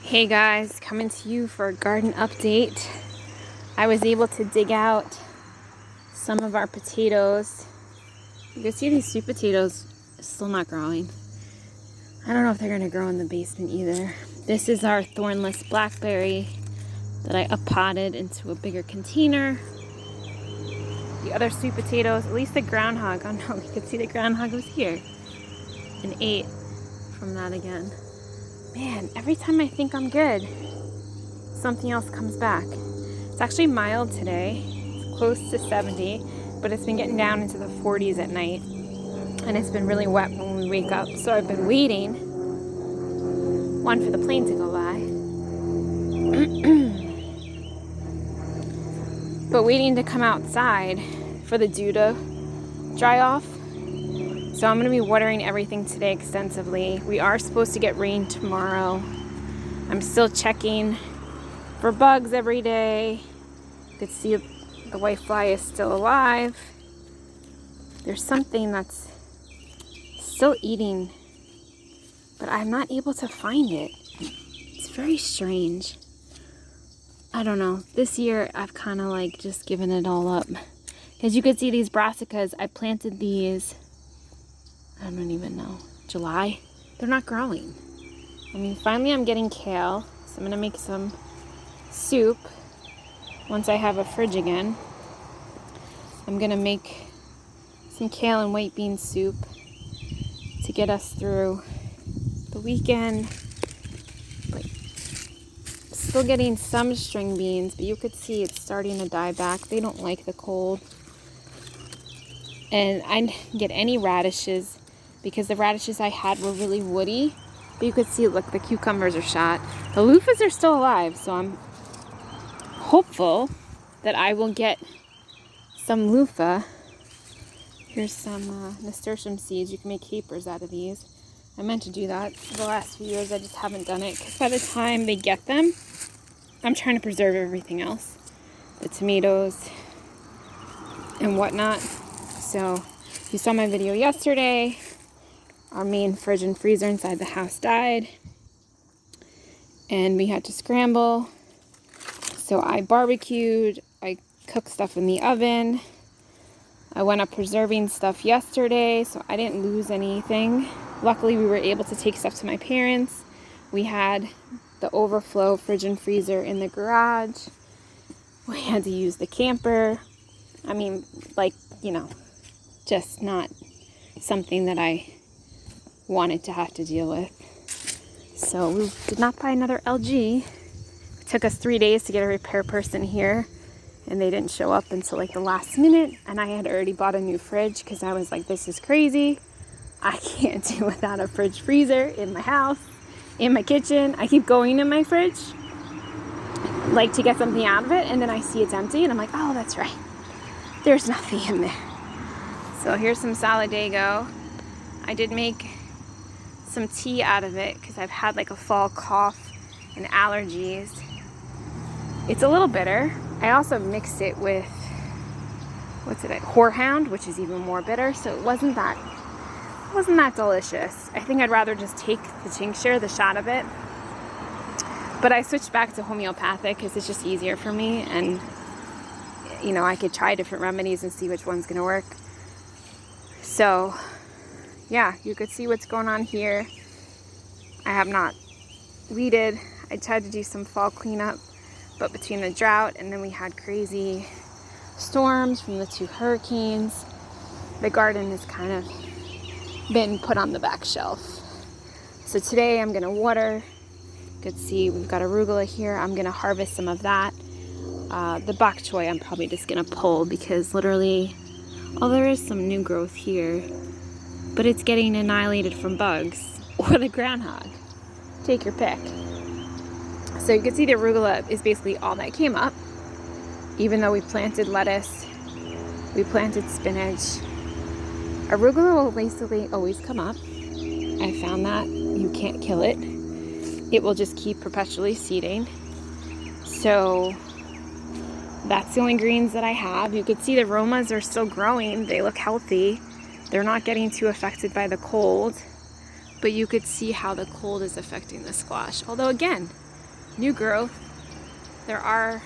Hey guys, coming to you for a garden update. I was able to dig out some of our potatoes. You can see these sweet potatoes still not growing. I don't know if they're going to grow in the basement either. This is our thornless blackberry that I uppotted into a bigger container. The other sweet potatoes, at least the groundhog, oh no, you can see the groundhog was here and ate from that again. Man, every time I think I'm good, something else comes back. It's actually mild today. It's close to 70, but it's been getting down into the 40s at night. And it's been really wet when we wake up. So I've been waiting, one, for the plane to go by, but waiting to come outside for the dew to dry off. So I'm going to be watering everything today extensively. We are supposed to get rain tomorrow. I'm still checking for bugs every day. You can see the white fly is still alive. There's something that's still eating, but I'm not able to find it. It's very strange. I don't know. This year I've kind of like just given it all up. Because you can see these brassicas, I planted these, I don't even know, July. They're not growing. I mean, finally I'm getting kale, so I'm going to make some soup once I have a fridge again. I'm going to make some kale and white bean soup to get us through the weekend. But still getting some string beans, but you could see it's starting to die back. They don't like the cold. And I didn't get any radishes because the radishes I had were really woody. But you could see, look, the cucumbers are shot. The loofahs are still alive, so I'm hopeful that I will get some loofah. Here's some nasturtium seeds. You can make capers out of these. I meant to do that for the last few years. I just haven't done it because by the time they get them, I'm trying to preserve everything else. The tomatoes and whatnot. So if you saw my video yesterday, our main fridge and freezer inside the house died. And we had to scramble. So I barbecued. I cooked stuff in the oven. I went up preserving stuff yesterday, so I didn't lose anything. Luckily, we were able to take stuff to my parents. We had the overflow fridge and freezer in the garage. We had to use the camper. I mean, like, you know, just not something that I wanted to have to deal with. So we did not buy another LG. It took us 3 days to get a repair person here. And they didn't show up until like the last minute. And I had already bought a new fridge because I was like, this is crazy. I can't do without a fridge freezer in my house, in my kitchen. I keep going in my fridge, like to get something out of it. And then I see it's empty and I'm like, oh, that's right. There's nothing in there. So here's some Solidago. I did make some tea out of it because I've had like a fall cough and allergies. It's a little bitter. I also mixed it with, Horehound, which is even more bitter. So it wasn't that delicious. I think I'd rather just take the tincture, the shot of it. But I switched back to homeopathic because it's just easier for me. And, you know, I could try different remedies and see which one's going to work. So, yeah, you could see what's going on here. I have not weeded. I tried to do some fall cleanup. But between the drought and then we had crazy storms from the 2 hurricanes, the garden has kind of been put on the back shelf. So today I'm going to water. You can see we've got arugula here. I'm going to harvest some of that. The bok choy I'm probably just going to pull because literally, there is some new growth here, but it's getting annihilated from bugs or the groundhog. Take your pick. So you can see the arugula is basically all that came up. Even though we planted lettuce, we planted spinach. Arugula will basically always come up. I found that you can't kill it. It will just keep perpetually seeding. So that's the only greens that I have. You can see the aromas are still growing. They look healthy. They're not getting too affected by the cold. But you could see how the cold is affecting the squash. Although again, new growth. There are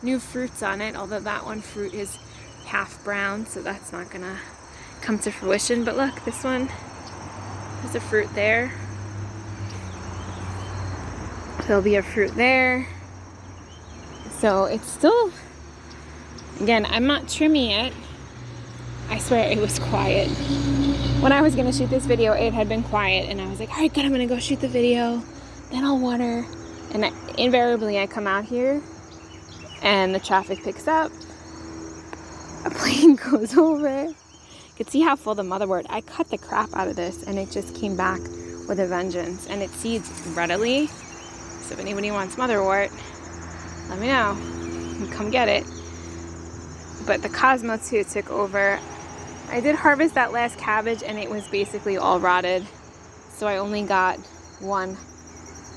new fruits on it, although that one fruit is half brown, so that's not gonna come to fruition. But look, this one, there's a fruit there. There'll be a fruit there. So it's still, again, I'm not trimming it. I swear it was quiet. When I was gonna shoot this video, it had been quiet, and I was like, all right, good, I'm gonna go shoot the video, then I'll water. And invariably I come out here and the traffic picks up, a plane goes over. You can see how full the motherwort. I cut the crap out of this and it just came back with a vengeance, and it seeds readily. So if anybody wants motherwort, let me know and come get it. But the Cosmo too took over. I did harvest that last cabbage and it was basically all rotted. So I only got one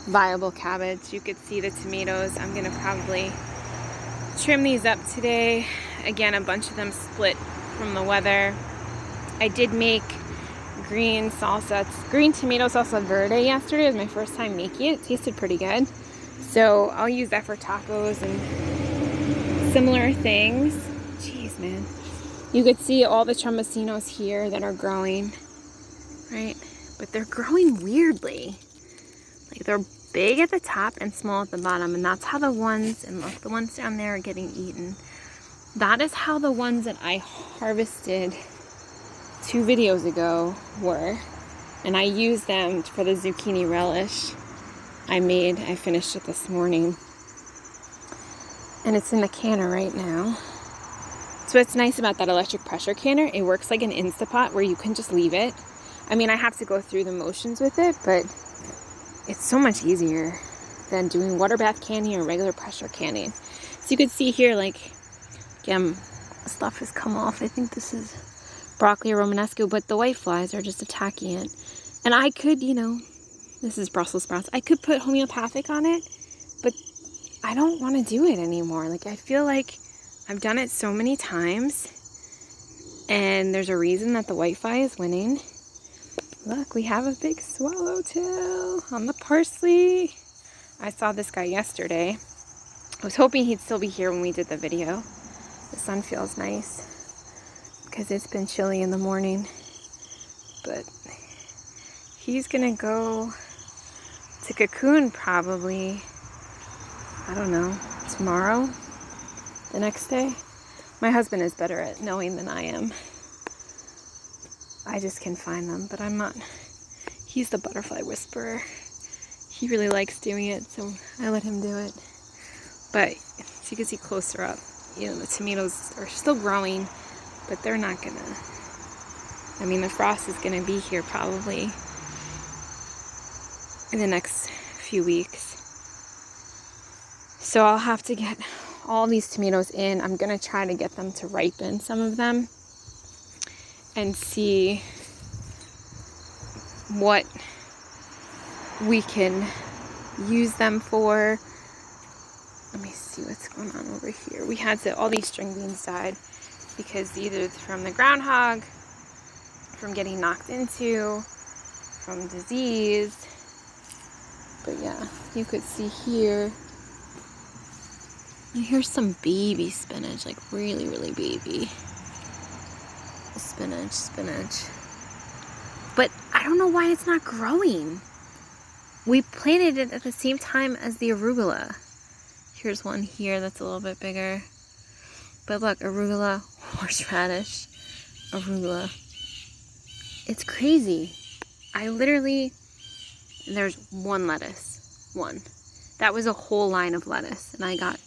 viable cabbage. You could see the tomatoes. I'm gonna probably trim these up today. Again, a bunch of them split from the weather. I did make green tomato salsa verde yesterday. It was my first time making it. It tasted pretty good. So I'll use that for tacos and similar things. Jeez, man. You could see all the tromboncinos here that are growing, right? But they're growing weirdly. Like they're big at the top and small at the bottom, and that's how the ones, and look, the ones down there are getting eaten. That is how the ones that I harvested 2 videos ago were, and I used them for the zucchini relish I finished it this morning, and it's in the canner right now. So what's nice about that electric pressure canner, it works like an Instapot where you can just leave it. I mean, I have to go through the motions with it, but it's so much easier than doing water bath canning or regular pressure canning. So you can see here, like, again, stuff has come off. I think this is broccoli romanesco, but the white flies are just attacking it. And I could, you know, this is Brussels sprouts. I could put homeopathic on it, but I don't want to do it anymore. Like, I feel like I've done it so many times, and there's a reason that the white fly is winning. Look, we have a big swallowtail on the parsley. I saw this guy yesterday. I was hoping he'd still be here when we did the video. The sun feels nice because it's been chilly in the morning, but he's gonna go to cocoon probably, I don't know, tomorrow, the next day. My husband is better at knowing than I am. I just can find them, but I'm not. He's the butterfly whisperer. He really likes doing it, so I let him do it. But as you can see closer up, you know, the tomatoes are still growing, but they're not gonna, I mean, the frost is gonna be here probably in the next few weeks. So I'll have to get all these tomatoes in. I'm gonna try to get them to ripen, some of them, and see what we can use them for. Let me see what's going on over here. We had to, all these string beans died because either from the groundhog, from getting knocked into, from disease. But yeah, you could see here. And here's some baby spinach, like really, really baby. Spinach. But I don't know why it's not growing. We planted it at the same time as the arugula. Here's one here that's a little bit bigger. But look, arugula, horseradish, arugula. It's crazy. I literally, there's one lettuce. One. That was a whole line of lettuce, and I got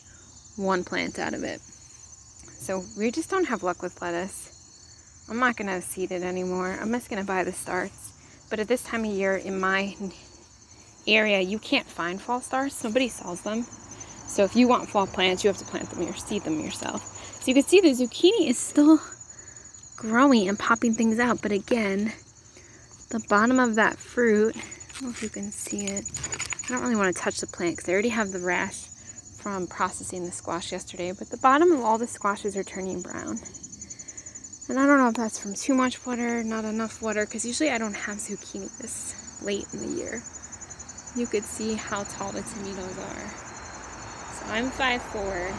one plant out of it. So we just don't have luck with lettuce. I'm not going to seed it anymore. I'm just going to buy the starts. But at this time of year in my area, you can't find fall starts. Nobody sells them. So if you want fall plants, you have to plant them or seed them yourself. So you can see the zucchini is still growing and popping things out. But again, the bottom of that fruit, I don't know if you can see it. I don't really want to touch the plant because I already have the rash from processing the squash yesterday. But the bottom of all the squashes are turning brown. And I don't know if that's from too much water, not enough water, because usually I don't have zucchini this late in the year. you could see how tall the tomatoes are. So I'm 5'4".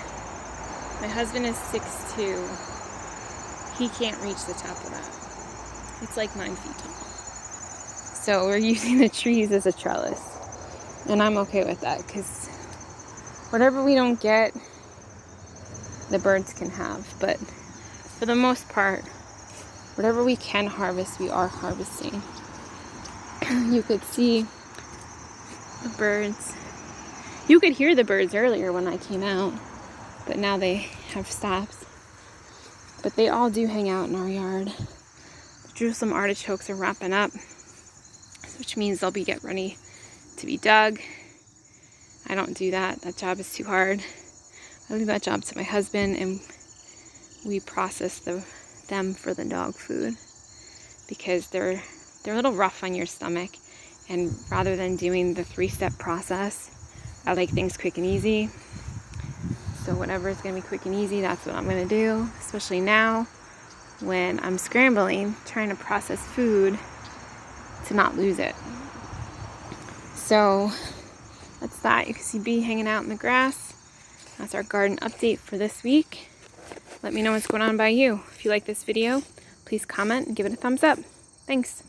My husband is 6'2". He can't reach the top of that. It's like 9 feet tall. So we're using the trees as a trellis. And I'm okay with that because whatever we don't get, the birds can have. But for the most part, whatever we can harvest, we are harvesting. You could see the birds. You could hear the birds earlier when I came out, but now they have stopped. But they all do hang out in our yard. The Jerusalem artichokes are wrapping up, which means they'll be getting ready to be dug. I don't do that. That job is too hard. I leave that job to my husband, and we process them for the dog food because they're a little rough on your stomach. And rather than doing the 3-step process, I like things quick and easy. So whatever is going to be quick and easy, that's what I'm going to do, especially now when I'm scrambling, trying to process food to not lose it. So that's that. You can see Bee hanging out in the grass. That's our garden update for this week. Let me know what's going on by you. If you like this video, please comment and give it a thumbs up. Thanks.